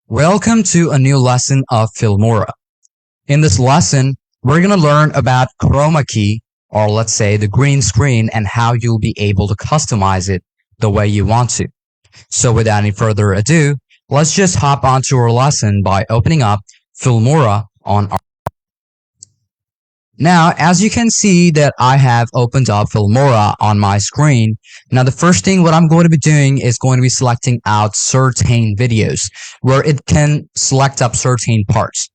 Welcome to a new lesson of Filmora. In this lesson, we're going to learn about Chroma Key, or let's say the green screen, and how you'll be able to customize it the way you want to. So without any further ado, let's just hop onto our lesson by opening up Filmora on our Now, as you can see that I have opened up Filmora on my screen. Now, the first thing what I'm going to be doing is going to be selecting out certain videos where it can select up certain parts.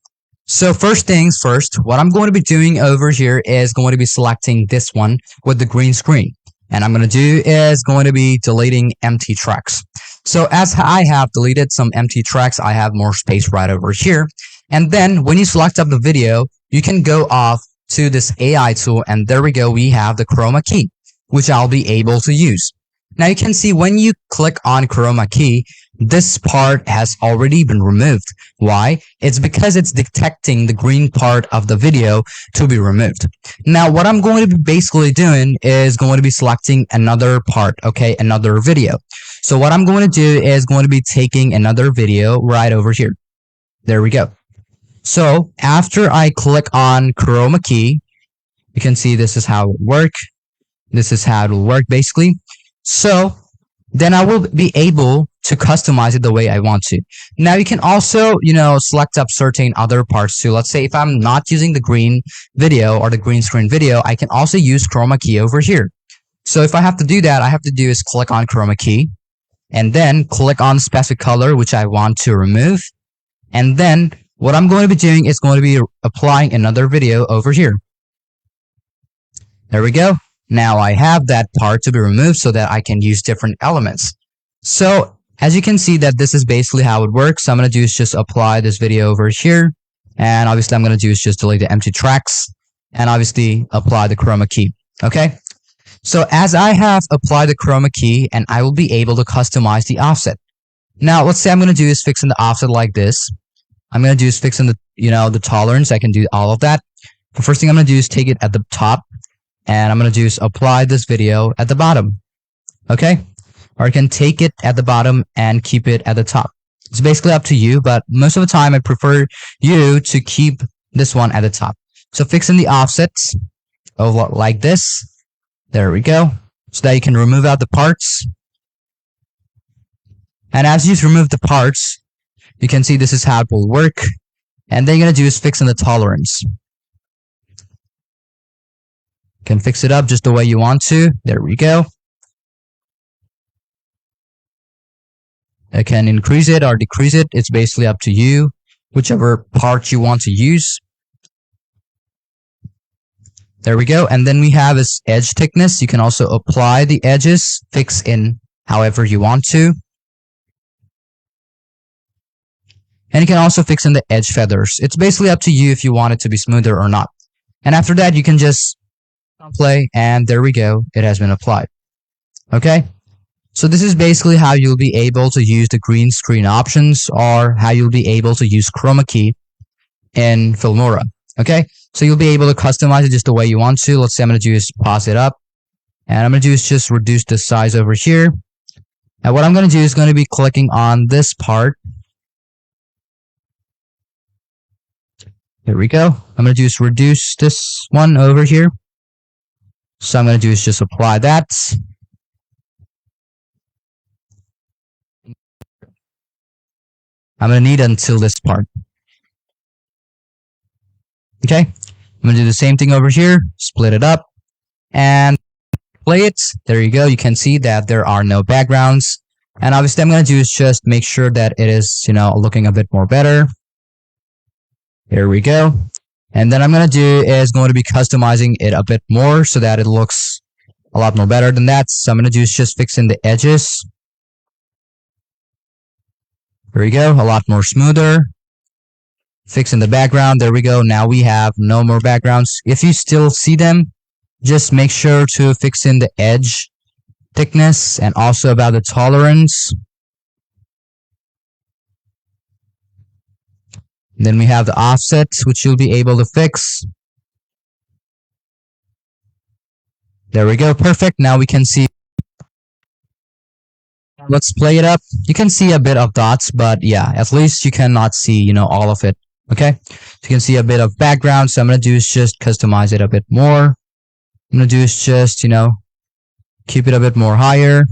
So first things first, what I'm going to be doing over here is going to be selecting this one with the green screen. And I'm going to do is going to be deleting empty tracks. So as I have deleted some empty tracks, I have more space right over here. And then when you select up the video, you can go off to this AI tool, and there we go, we have the Chroma Key, which I'll be able to use. Now you can see when you click on Chroma Key, this part has already been removed. Why? It's because it's detecting the green part of the video to be removed. Now what I'm going to be basically doing is going to be selecting another part, okay, another video. So what I'm going to do is going to be taking another video right over here. There we go. So after I click on Chroma Key, you can see this is how it works. This is how it will work basically. So then I will be able to customize it the way I want to. Now you can also, select up certain other parts too. Let's say if I'm not using the green video or the green screen video, I can also use Chroma Key over here. So if I have to do that, I have to do is click on Chroma Key and then click on the specific color which I want to remove. And then what I'm going to be doing is going to be applying another video over here. There we go. Now I have that part to be removed so that I can use different elements. So as you can see that this is basically how it works. So I'm going to do is just apply this video over here. And obviously I'm going to do is just delete the empty tracks and obviously apply the Chroma Key. Okay. So as I have applied the Chroma Key, and I will be able to customize the offset. Now let's say I'm going to do is fixing the offset like this. I'm going to do is fixing the, the tolerance. I can do all of that. The first thing I'm going to do is take it at the top, and I'm going to do is apply this video at the bottom. Okay. Or I can take it at the bottom and keep it at the top. It's basically up to you, but most of the time I prefer you to keep this one at the top. So fixing the offsets like this. There we go. So that you can remove out the parts. And as you remove the parts, you can see this is how it will work. And then you're going to do is fixing the tolerance. You can fix it up just the way you want to. There we go. I can increase it or decrease it. It's basically up to you, whichever part you want to use. There we go. And then we have this edge thickness. You can also apply the edges, fix in however you want to. And you can also fix in the edge feathers. It's basically up to you if you want it to be smoother or not. And after that, you can just play, and there we go. It has been applied. Okay. So this is basically how you'll be able to use the green screen options, or how you'll be able to use Chroma Key in Filmora. Okay. So you'll be able to customize it just the way you want to. Let's say I'm going to do is pause it up, and I'm going to do is just reduce the size over here. And what I'm going to do is going to be clicking on this part. There we go. I'm going to do is reduce this one over here. So I'm going to do is just apply that. I'm going to need until this part. Okay. I'm going to do the same thing over here. Split it up and play it. There you go. You can see that there are no backgrounds. And obviously I'm going to do is just make sure that it is, looking a bit more better. Here we go. And then I'm going to do is going to be customizing it a bit more so that it looks a lot more better than that. So I'm going to do is just fixing the edges. There we go. A lot more smoother. Fixing the background. There we go. Now we have no more backgrounds. If you still see them, just make sure to fix in the edge thickness and also about the tolerance. Then we have the offset, which you'll be able to fix. There we go. Perfect. Now we can see Let's play it up. You can see a bit of dots, but yeah, at least you cannot see, all of it. Okay. So you can see a bit of background. So I'm going to do is just customize it a bit more. I'm going to do is just, keep it a bit more higher.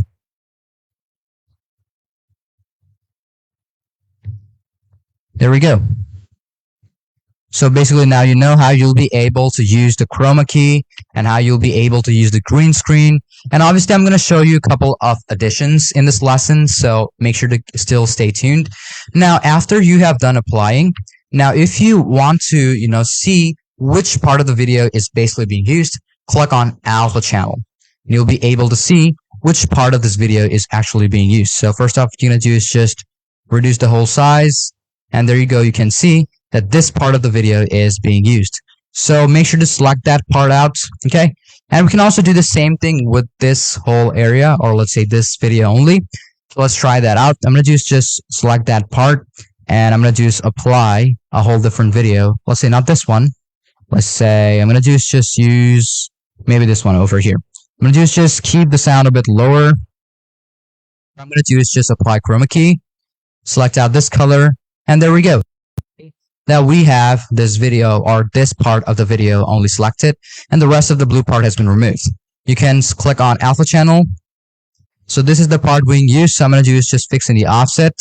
There we go. So basically now you know how you'll be able to use the chroma key and how you'll be able to use the green screen. And obviously I'm going to show you a couple of additions in this lesson, so make sure to still stay tuned. Now, after you have done applying, now if you want to, see which part of the video is basically being used, click on alpha channel. And you'll be able to see which part of this video is actually being used. So first off, what you're going to do is just reduce the whole size. And there you go. You can see that this part of the video is being used. So make sure to select that part out, okay? And we can also do the same thing with this whole area, or let's say this video only. So let's try that out. I'm going to just select that part, and I'm going to just apply a whole different video. Let's say not this one. Let's say I'm going to just use maybe this one over here. I'm going to just keep the sound a bit lower. What I'm going to do is just apply chroma key, select out this color, and there we go. Now we have this video, or this part of the video only selected, and the rest of the blue part has been removed. You can click on alpha channel. So this is the part being used. So I'm going to do is just fixing the offset.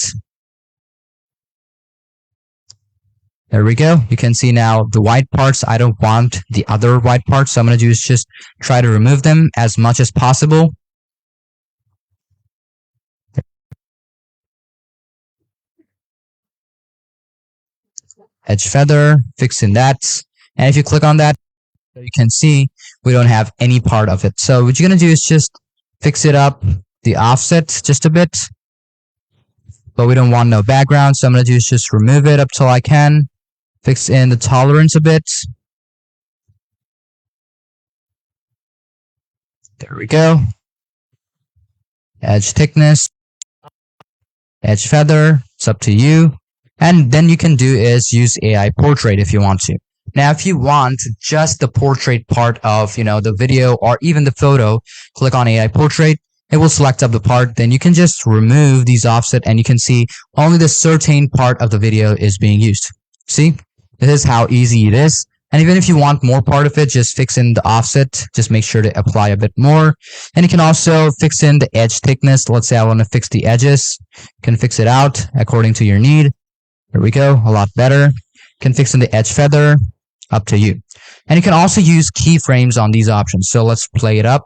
There we go. You can see now the white parts. I don't want the other white parts. So I'm going to do is just try to remove them as much as possible. Edge feather, fixing that. And if you click on that, you can see we don't have any part of it. So what you're going to do is just fix it up, the offset just a bit. But we don't want no background. So I'm going to do is just remove it up till I can. Fix in the tolerance a bit. There we go. Edge thickness. Edge feather. It's up to you. And then you can do is use AI portrait if you want to. Now, if you want just the portrait part of, the video or even the photo, click on AI portrait. It will select up the part. Then you can just remove these offset and you can see only the certain part of the video is being used. See, this is how easy it is. And even if you want more part of it, just fix in the offset. Just make sure to apply a bit more. And you can also fix in the edge thickness. Let's say I want to fix the edges. You can fix it out according to your need. There we go, a lot better. You can fix in the edge feather, up to you. And you can also use keyframes on these options. So let's play it up.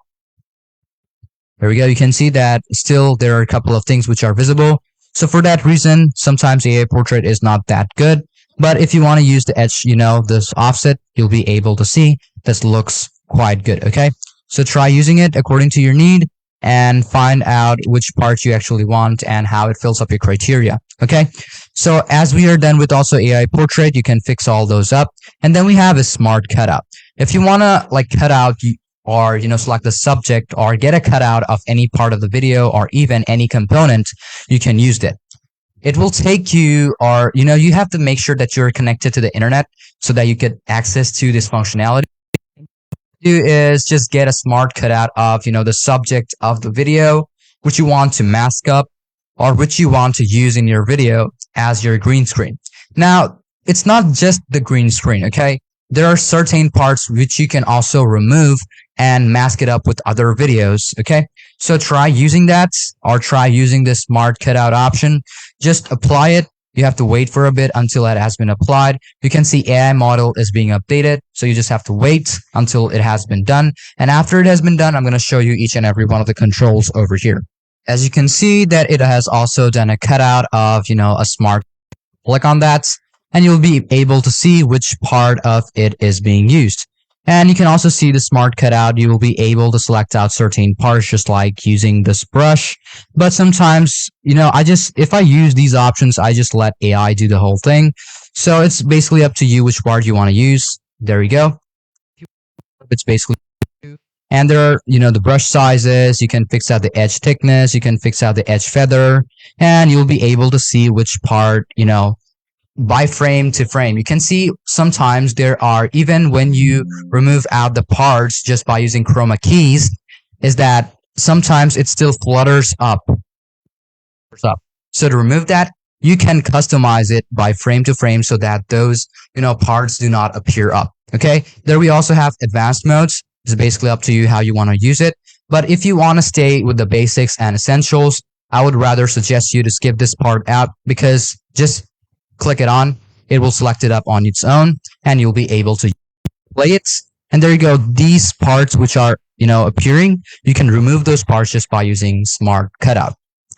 There we go. You can see that still there are a couple of things which are visible. So for that reason, sometimes AI portrait is not that good. But if you want to use the edge, this offset, you'll be able to see this looks quite good, okay? So try using it according to your need and find out which parts you actually want and how it fills up your criteria, okay? So as we are done with also AI portrait, you can fix all those up. And then we have a smart cutout. If you want to cut out or, select the subject or get a cutout of any part of the video or even any component, you can use it. It will take you, or, you have to make sure that you're connected to the internet so that you get access to this functionality. Do is just get a smart cutout of, the subject of the video, which you want to mask up or which you want to use in your video as your green screen. Now, it's not just the green screen, okay? There are certain parts which you can also remove and mask it up with other videos, okay? So try using that or try using the smart cutout option. Just apply it. You have to wait for a bit until it has been applied. You can see AI model is being updated. So you just have to wait until it has been done. And after it has been done, I'm going to show you each and every one of the controls over here. As you can see that it has also done a cutout of, a smart. Click on that and you'll be able to see which part of it is being used. And you can also see the smart cutout. You will be able to select out certain parts just like using this brush. But sometimes, if I use these options, I just let AI do the whole thing. So it's basically up to you which part you want to use. There you go. It's basically, and there are, the brush sizes. You can fix out the edge thickness. You can fix out the edge feather, and you'll be able to see which part, by frame to frame. You can see sometimes there are, even when you remove out the parts just by using chroma keys, is that sometimes it still flutters up up. So to remove that, you can customize it by frame to frame so that those, parts do not appear up. Okay. There we also have advanced modes. It's basically up to you how you want to use it. But if you want to stay with the basics and essentials, I would rather suggest you to skip this part out because just click it on. It will select it up on its own and you'll be able to play it. And there you go. These parts which are, appearing, you can remove those parts just by using Smart Cutout.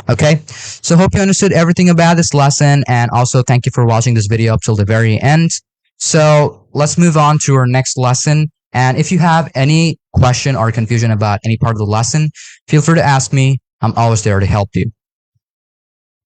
Okay, so hope you understood everything about this lesson, and also thank you for watching this video up till the very end. So let's move on to our next lesson. And if you have any question or confusion about any part of the lesson, feel free to ask me. I'm always there to help you.